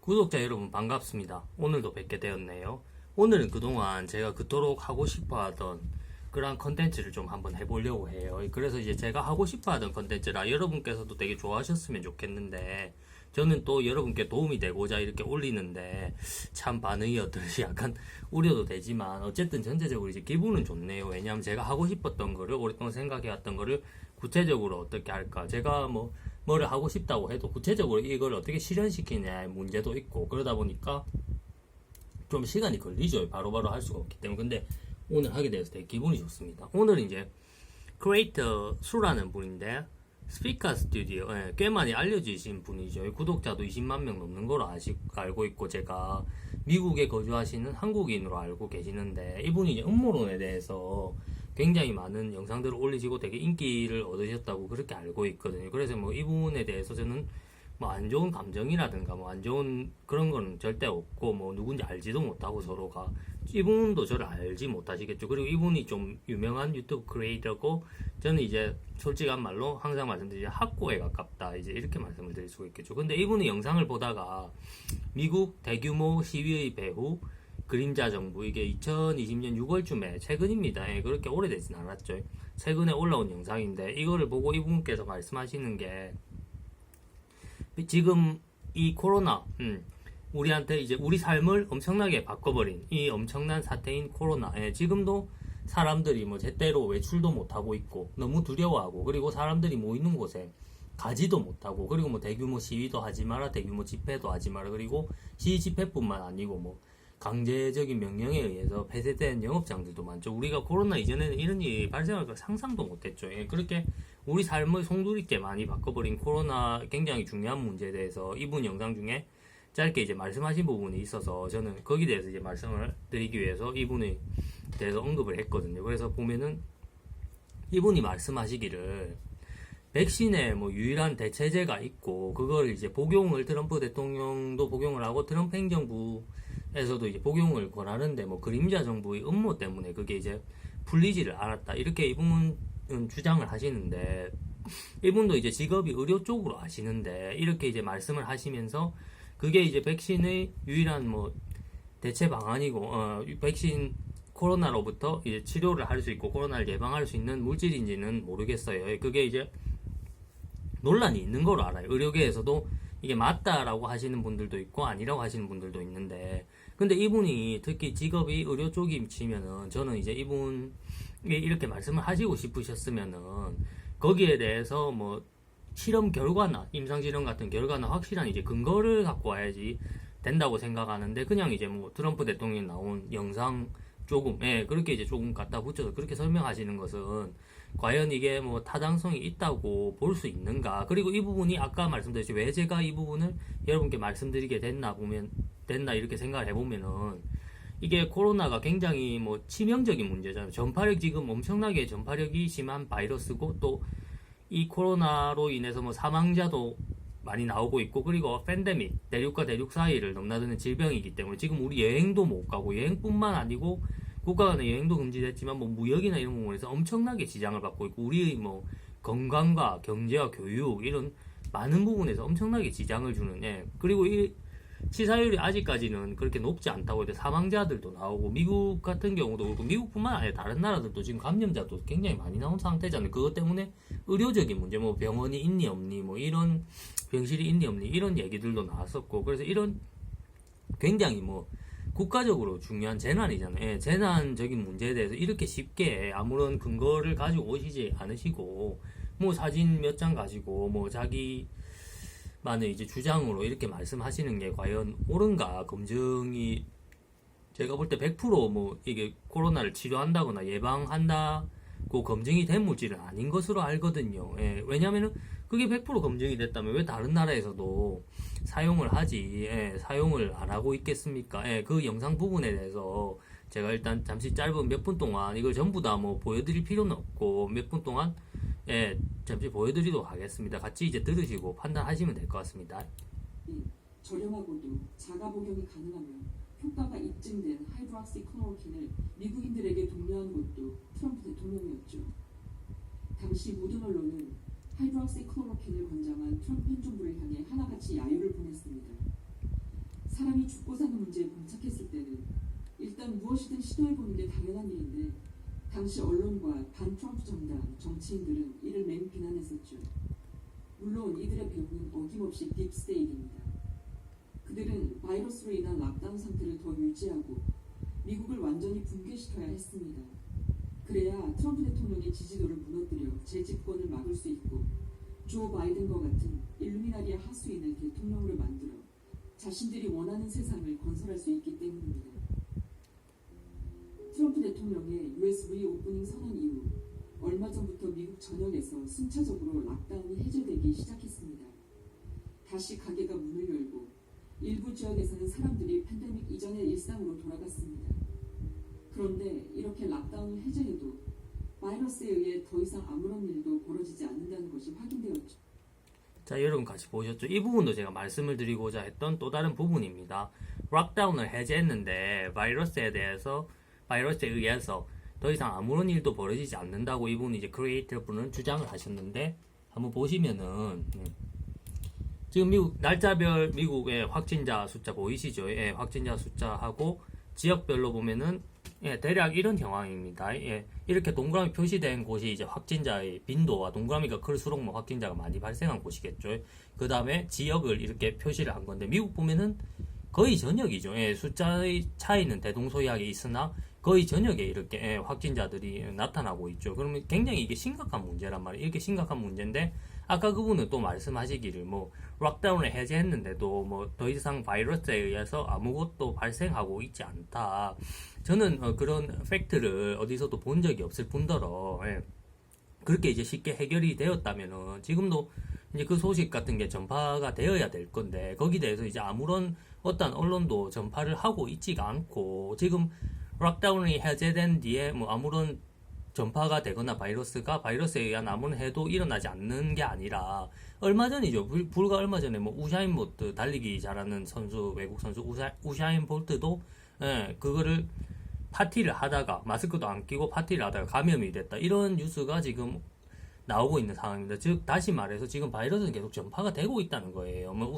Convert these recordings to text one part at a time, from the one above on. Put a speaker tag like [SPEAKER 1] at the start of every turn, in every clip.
[SPEAKER 1] 구독자 여러분 반갑습니다. 오늘도 뵙게 되었네요. 오늘은 그동안 제가 그토록 하고 싶어 하던 그러한 컨텐츠를 좀 한번 해보려고 해요. 그래서 이제 제가 하고 싶어 하던 컨텐츠라 여러분께서도 되게 좋아하셨으면 좋겠는데, 저는 또 여러분께 도움이 되고자 이렇게 올리는데 참 반응이 어떨지 약간 우려도 되지만, 어쨌든 전체적으로 이제 기분은 좋네요. 왜냐하면 제가 하고 싶었던 거를, 오랫동안 생각해왔던 거를 구체적으로 어떻게 할까, 제가 뭐를 하고 싶다고 해도 구체적으로 이걸 어떻게 실현시키냐의 문제도 있고, 그러다 보니까 좀 시간이 걸리죠. 바로바로 할 수가 없기 때문에. 근데 오늘 하게 돼서 되게 기분이 좋습니다. 오늘은 이제 크리에이터 수라는 분인데, 스피커 스튜디오, 꽤 많이 알려주신 분이죠. 구독자도 20만 명 넘는 걸로 알고 있고, 제가 미국에 거주하시는 한국인으로 알고 계시는데, 이분이 이제 음모론에 대해서 굉장히 많은 영상들을 올리시고 되게 인기를 얻으셨다고 그렇게 알고 있거든요. 그래서 뭐 이분에 대해서 저는 뭐 안 좋은 감정이라든가 뭐 안 좋은 그런 거는 절대 없고, 뭐 누군지 알지도 못하고 서로가, 이분도 저를 알지 못하시겠죠. 그리고 이분이 좀 유명한 유튜브 크리에이터고, 저는 이제 솔직한 말로 항상 말씀드리죠, 학고에 가깝다, 이제 이렇게 말씀을 드릴 수가 있겠죠. 근데 이분의 영상을 보다가 미국 대규모 시위의 배후 그림자 정부, 이게 2020년 6월쯤에 최근입니다. 그렇게 오래되진 않았죠. 최근에 올라온 영상인데, 이거를 보고 이분께서 말씀하시는 게, 지금 이 코로나, 우리한테 이제 우리 삶을 엄청나게 바꿔버린 이 엄청난 사태인 코로나, 지금도 사람들이 뭐 제때로 외출도 못하고 있고, 너무 두려워하고, 그리고 사람들이 모이는 곳에 가지도 못하고, 그리고 뭐 대규모 시위도 하지 마라, 대규모 집회도 하지 마라, 그리고 시위 집회뿐만 아니고 뭐 강제적인 명령에 의해서 폐쇄된 영업장들도 많죠. 우리가 코로나 이전에는 이런 일이 발생할 걸 상상도 못했죠. 그렇게 우리 삶을 송두리째 많이 바꿔버린 코로나, 굉장히 중요한 문제에 대해서 이분 영상 중에 짧게 이제 말씀하신 부분이 있어서, 저는 거기에 대해서 이제 말씀을 드리기 위해서 이분에 대해서 언급을 했거든요. 그래서 보면은 이분이 말씀하시기를, 백신에 뭐 유일한 대체제가 있고, 그걸 이제 복용을, 트럼프 대통령도 복용을 하고 트럼프 행정부에서도 이제 복용을 권하는데, 뭐 그림자 정부의 음모 때문에 그게 이제 풀리지를 않았다, 이렇게 이분은 주장을 하시는데, 이분도 이제 직업이 의료 쪽으로 아시는데 이렇게 이제 말씀을 하시면서, 그게 이제 백신의 유일한 뭐 대체 방안이고, 백신, 코로나로부터 이제 치료를 할 수 있고 코로나를 예방할 수 있는 물질인지는 모르겠어요. 그게 이제 논란이 있는 걸로 알아요. 의료계에서도 이게 맞다라고 하시는 분들도 있고 아니라고 하시는 분들도 있는데, 근데 이분이 특히 직업이 의료 쪽이 치면은, 저는 이제 이분이 이렇게 말씀을 하시고 싶으셨으면은 거기에 대해서 뭐 실험 결과나 임상실험 같은 결과나 확실한 이제 근거를 갖고 와야지 된다고 생각하는데, 그냥 이제 뭐 트럼프 대통령이 나온 영상 조금, 그렇게 이제 조금 갖다 붙여서 그렇게 설명하시는 것은 과연 이게 뭐 타당성이 있다고 볼 수 있는가. 그리고 이 부분이 아까 말씀드렸죠, 왜 제가 이 부분을 여러분께 말씀드리게 됐나 이렇게 생각을 해보면은, 이게 코로나가 굉장히 뭐 치명적인 문제잖아요. 전파력, 지금 엄청나게 전파력이 심한 바이러스고, 또 이 코로나로 인해서 뭐 사망자도 많이 나오고 있고, 그리고 팬데믹, 대륙과 대륙 사이를 넘나드는 질병이기 때문에 지금 우리 여행도 못 가고, 여행뿐만 아니고 국가 간의 여행도 금지됐지만 뭐 무역이나 이런 부분에서 엄청나게 지장을 받고 있고, 우리의 뭐 건강과 경제와 교육, 이런 많은 부분에서 엄청나게 지장을 주는, 그리고 이 치사율이 아직까지는 그렇게 높지 않다고 해도 사망자들도 나오고, 미국 같은 경우도 그렇고, 미국뿐만 아니라 다른 나라들도 지금 감염자도 굉장히 많이 나온 상태잖아요. 그것 때문에 의료적인 문제, 뭐 병원이 있니 없니, 뭐 이런 병실이 있니 없니, 이런 얘기들도 나왔었고, 그래서 이런 굉장히 뭐 국가적으로 중요한 재난이잖아요. 재난적인 문제에 대해서 이렇게 쉽게 아무런 근거를 가지고 오시지 않으시고, 뭐 사진 몇 장 가지고 뭐 자기만의 이제 주장으로 이렇게 말씀하시는 게 과연 옳은가, 검증이 제가 볼 때 100% 이게 코로나를 치료한다거나 예방한다고 검증이 된 물질은 아닌 것으로 알거든요. 왜냐면은 그게 100% 검증이 됐다면 왜 다른 나라에서도 사용을 하지, 사용을 안 하고 있겠습니까? 그 영상 부분에 대해서 제가 일단 잠시 짧은 몇 분 동안, 이걸 전부 다 뭐 보여드릴 필요는 없고 몇 분 동안 잠시 보여드리도록 하겠습니다. 같이 이제 들으시고 판단하시면 될 것 같습니다.
[SPEAKER 2] 저렴하고도 자가 복용이 가능하며 효과가 입증된 하이드락시클로로킨을 미국인들에게 독려한 것도 트럼프 대통령이었죠. 당시 모든 언론은 하이드락시클로로킨을 권장한 트럼프 행정부를 향해 하나같이 야유를 보냈습니다. 사람이 죽고 사는 문제에 봉착했을 때는 일단 무엇이든 시도해보는 게 당연한 일인데 당시 언론과 반트럼프 정당, 정치인들은 이를 맹 비난했었죠. 물론 이들의 배후는 어김없이 딥스테이트입니다. 그들은 바이러스로 인한 락다운 상태를 더 유지하고 미국을 완전히 붕괴시켜야 했습니다. 그래야 트럼프 대통령의 지지도를 무너뜨려 재집권을 막을 수 있고 조 바이든과 같은 일루미나리의 하수인을 대통령으로 만들어 자신들이 원하는 세상을 건설할 수 있기 때문입니다. 트럼프 대통령의 US 리오프닝 선언 이후 얼마 전부터 미국 전역에서 순차적으로 락다운이 해제되기 시작했습니다. 다시 가게가 문을 열고 일부 지역에서는 사람들이 팬데믹 이전의 일상으로 돌아갔습니다. 그런데 이렇게 락다운을 해제해도 바이러스에 의해 더 이상 아무런 일도 벌어지지 않는다는 것이 확인되었죠.
[SPEAKER 1] 자, 여러분 같이 보셨죠? 이 부분도 제가 말씀을 드리고자 했던 또 다른 부분입니다. 락다운을 해제했는데 바이러스에 의해서 더 이상 아무런 일도 벌어지지 않는다고 이분이 이제 크리에이터 분은 주장을 하셨는데 한번 보시면은 지금 미국 날짜별 미국의 확진자 숫자 보이시죠? 예, 확진자 숫자하고 지역별로 보면은 대략 이런 상황입니다. 이렇게 동그라미 표시된 곳이 이제 확진자의 빈도와 동그라미가 클수록 뭐 확진자가 많이 발생한 곳이겠죠. 그 다음에 지역을 이렇게 표시를 한 건데 미국 보면은 거의 전역이죠. 숫자의 차이는 대동소이하게 있으나 거의 전역에 이렇게 확진자들이 나타나고 있죠. 그러면 굉장히 이게 심각한 문제란 말이에요. 이렇게 심각한 문제인데 아까 그분은 또 말씀하시기를 뭐 락다운을 해제했는데도 뭐 더 이상 바이러스에 의해서 아무것도 발생하고 있지 않다. 저는 그런 팩트를 어디서도 본 적이 없을 뿐더러 그렇게 이제 쉽게 해결이 되었다면은 지금도 이제 그 소식 같은 게 전파가 되어야 될 건데 거기에 대해서 이제 아무런 어떤 언론도 전파를 하고 있지가 않고 지금 락다운이 해제된 뒤에 뭐 아무런 전파가 되거나 바이러스에 의한 아무런 해도 일어나지 않는 게 아니라 얼마 전이죠. 불과 얼마 전에 뭐 우샤인 볼트 달리기 잘하는 선수 외국 선수 우샤인 볼트도 그거를 파티를 하다가 마스크도 안 끼고 파티를 하다가 감염이 됐다. 이런 뉴스가 지금 나오고 있는 상황입니다. 즉 다시 말해서 지금 바이러스는 계속 전파가 되고 있다는 거예요. 뭐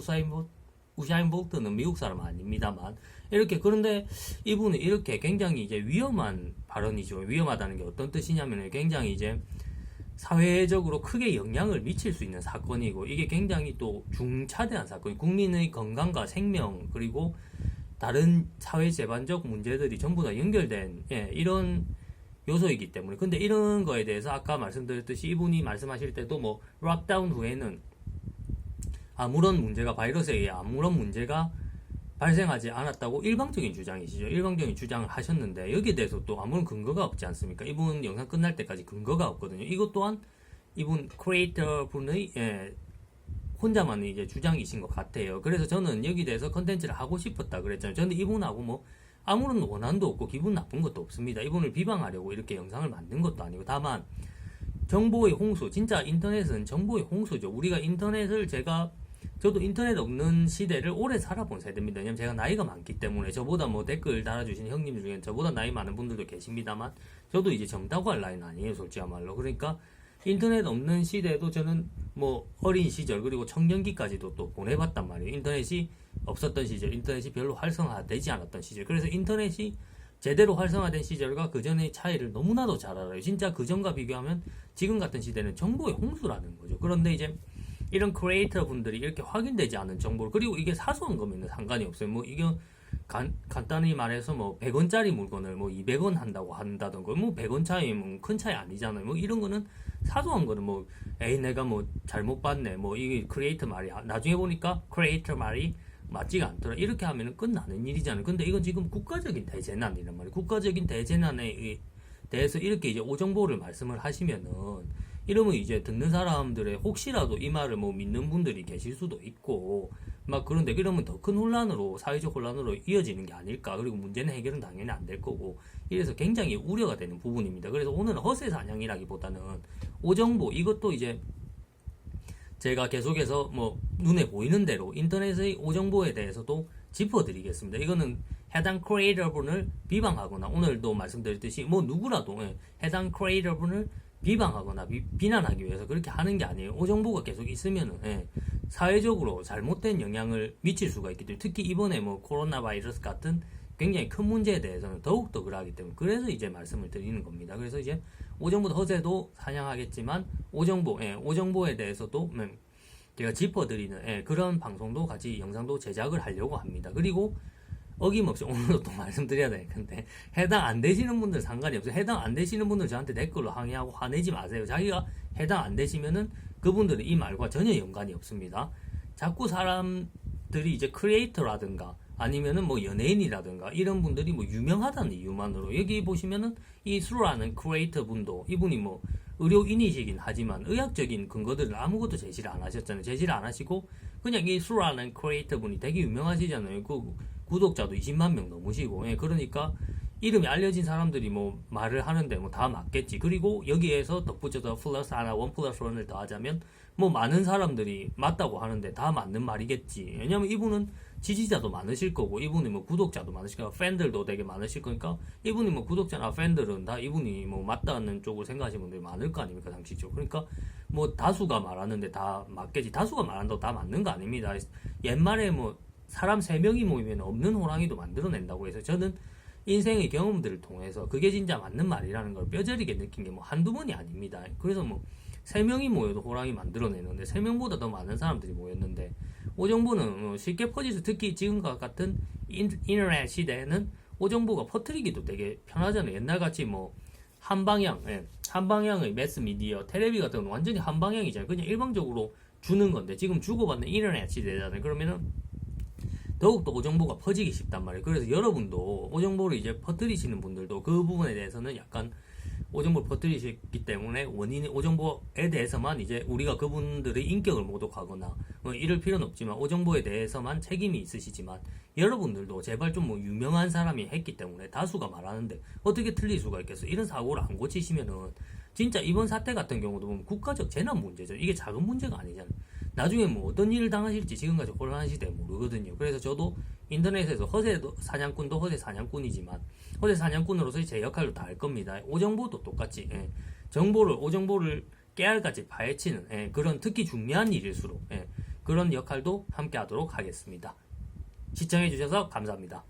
[SPEAKER 1] 우샤인 볼트는 미국 사람 아닙니다만 이렇게 그런데 이분은 이렇게 굉장히 이제 위험한 발언이죠. 위험하다는 게 어떤 뜻이냐면 굉장히 이제 사회적으로 크게 영향을 미칠 수 있는 사건이고 이게 굉장히 또 중차대한 사건, 국민의 건강과 생명 그리고 다른 사회 재반적 문제들이 전부 다 연결된 이런 요소이기 때문에 근데 이런 거에 대해서 아까 말씀드렸듯이 이분이 말씀하실 때도 뭐 락다운 후에는 아무런 문제가 바이러스에 의해 아무런 문제가 발생하지 않았다고 일방적인 주장이시죠. 일방적인 주장을 하셨는데 여기에 대해서 또 아무런 근거가 없지 않습니까? 이분 영상 끝날 때까지 근거가 없거든요. 이것 또한 이분 크리에이터 분의 혼자만의 이제 주장이신 것 같아요. 그래서 저는 여기 대해서 컨텐츠를 하고 싶었다 그랬잖아요. 저는 이분하고 뭐 아무런 원한도 없고 기분 나쁜 것도 없습니다. 이분을 비방하려고 이렇게 영상을 만든 것도 아니고 다만 정보의 홍수, 진짜 인터넷은 정보의 홍수죠. 우리가 인터넷을 저도 인터넷 없는 시대를 오래 살아본 세대입니다. 왜냐면 제가 나이가 많기 때문에 저보다 뭐 댓글 달아주신 형님들 중에 저보다 나이 많은 분들도 계십니다만 저도 이제 젊다고 할 나이는 아니에요, 솔직한 말로. 그러니까 인터넷 없는 시대도 저는 뭐 어린 시절 그리고 청년기까지도 또 보내봤단 말이에요. 인터넷이 없었던 시절, 인터넷이 별로 활성화되지 않았던 시절. 그래서 인터넷이 제대로 활성화된 시절과 그 전의 차이를 너무나도 잘 알아요. 진짜 그 전과 비교하면 지금 같은 시대는 정보의 홍수라는 거죠. 그런데 이제 이런 크리에이터 분들이 이렇게 확인되지 않은 정보를 그리고 이게 사소한 거면 상관이 없어요. 뭐 이게 간단히 말해서 뭐 100원짜리 물건을 뭐 200원 한다던가 뭐 100원 차이면 큰 차이 아니잖아요. 뭐 이런 거는 사소한 거는 뭐 에이 내가 뭐 잘못 봤네. 뭐 이게 크리에이터 말이 나중에 보니까 크리에이터 말이 맞지가 않더라. 이렇게 하면은 끝나는 일이잖아요. 근데 이건 지금 국가적인 대재난이란 말이에요. 국가적인 대재난에 대해서 이렇게 이제 오정보를 말씀을 하시면은 이러면 이제 듣는 사람들의 혹시라도 이 말을 뭐 믿는 분들이 계실 수도 있고 막 그런데 이러면 더 큰 혼란으로 사회적 혼란으로 이어지는 게 아닐까. 그리고 문제는 해결은 당연히 안 될 거고 이래서 굉장히 우려가 되는 부분입니다. 그래서 오늘은 허세 사냥이라기보다는 오정보 이것도 이제 제가 계속해서 뭐 눈에 보이는 대로 인터넷의 오정보에 대해서도 짚어드리겠습니다. 이거는 해당 크리에이터 분을 비방하거나 오늘도 말씀드렸듯이 뭐 누구라도 해당 크리에이터 분을 비방하거나 비난하기 위해서 그렇게 하는 게 아니에요. 오정보가 계속 있으면은 사회적으로 잘못된 영향을 미칠 수가 있기 때문에, 특히 이번에 뭐 코로나 바이러스 같은 굉장히 큰 문제에 대해서는 더욱더 그러하기 때문에, 그래서 이제 말씀을 드리는 겁니다. 그래서 이제 오정보 허세도 사냥하겠지만 오정보에 대해서도 제가 짚어드리는 그런 방송도 같이 영상도 제작을 하려고 합니다. 그리고 어김없이 오늘도 또 말씀드려야 될 건데, 해당 안 되시는 분들 상관이 없어요. 해당 안 되시는 분들 저한테 댓글로 항의하고 화내지 마세요. 자기가 해당 안 되시면은 그분들은 이 말과 전혀 연관이 없습니다. 자꾸 사람들이 이제 크리에이터라든가 아니면은 뭐 연예인이라든가 이런 분들이 뭐 유명하다는 이유만으로, 여기 보시면은 이 수라는 크리에이터 분도 이분이 뭐 의료인이시긴 하지만 의학적인 근거들을 아무것도 제시를 안 하셨잖아요. 제시를 안 하시고 그냥 이 수라는 크리에이터 분이 되게 유명하시잖아요. 그 구독자도 20만 명 넘으시고, 그러니까 이름이 알려진 사람들이 뭐 말을 하는데 뭐 다 맞겠지. 그리고 여기에서 덧붙여서 플러스 하나, 원 플러스 원을 더하자면 뭐 많은 사람들이 맞다고 하는데 다 맞는 말이겠지. 왜냐면 이분은 지지자도 많으실 거고, 이분이 뭐 구독자도 많으실 거고, 팬들도 되게 많으실 거니까, 이분이 뭐 구독자나 팬들은 다 이분이 뭐 맞다는 쪽을 생각하시는 분들이 많을 거 아닙니까, 상식적으로. 그러니까 뭐 다수가 말하는데 다 맞겠지. 다수가 말한다고 다 맞는 거 아닙니다. 옛말에 뭐 사람 3명이 모이면 없는 호랑이도 만들어낸다고 해서, 저는 인생의 경험들을 통해서 그게 진짜 맞는 말이라는 걸 뼈저리게 느낀 게 뭐 한두 번이 아닙니다. 그래서 뭐 3명이 모여도 호랑이 만들어내는데, 3명보다 더 많은 사람들이 모였는데, 오정보는 쉽게 퍼질 수, 특히 지금과 같은 인터넷 시대에는 오정보가 퍼뜨리기도 되게 편하잖아요. 옛날같이 뭐 한방향의 매스미디어, 텔레비 같은 건 완전히 한방향이잖아요. 그냥 일방적으로 주는 건데, 지금 주고받는 인터넷 시대잖아요. 그러면은 더욱더 오정보가 퍼지기 쉽단 말이에요. 그래서 여러분도 오정보를 이제 퍼뜨리시는 분들도 그 부분에 대해서는 약간 오정보를 퍼뜨리셨기 때문에 원인이 오정보에 대해서만 이제 우리가 그분들의 인격을 모독하거나 뭐 이럴 필요는 없지만, 오정보에 대해서만 책임이 있으시지만 여러분들도 제발 좀 뭐 유명한 사람이 했기 때문에 다수가 말하는데 어떻게 틀릴 수가 있겠어. 이런 사고를 안 고치시면은 진짜 이번 사태 같은 경우도 보면 국가적 재난 문제죠. 이게 작은 문제가 아니잖아요. 나중에 뭐 어떤 일을 당하실지 지금까지 혼란한 시대에 모르거든요. 그래서 저도 인터넷에서 허세 사냥꾼도 허세 사냥꾼이지만 허세 사냥꾼으로서의 제 역할도 다 할 겁니다. 오정보도 똑같이 오정보를 깨알같이 파헤치는 그런 특히 중요한 일일수록 그런 역할도 함께 하도록 하겠습니다. 시청해주셔서 감사합니다.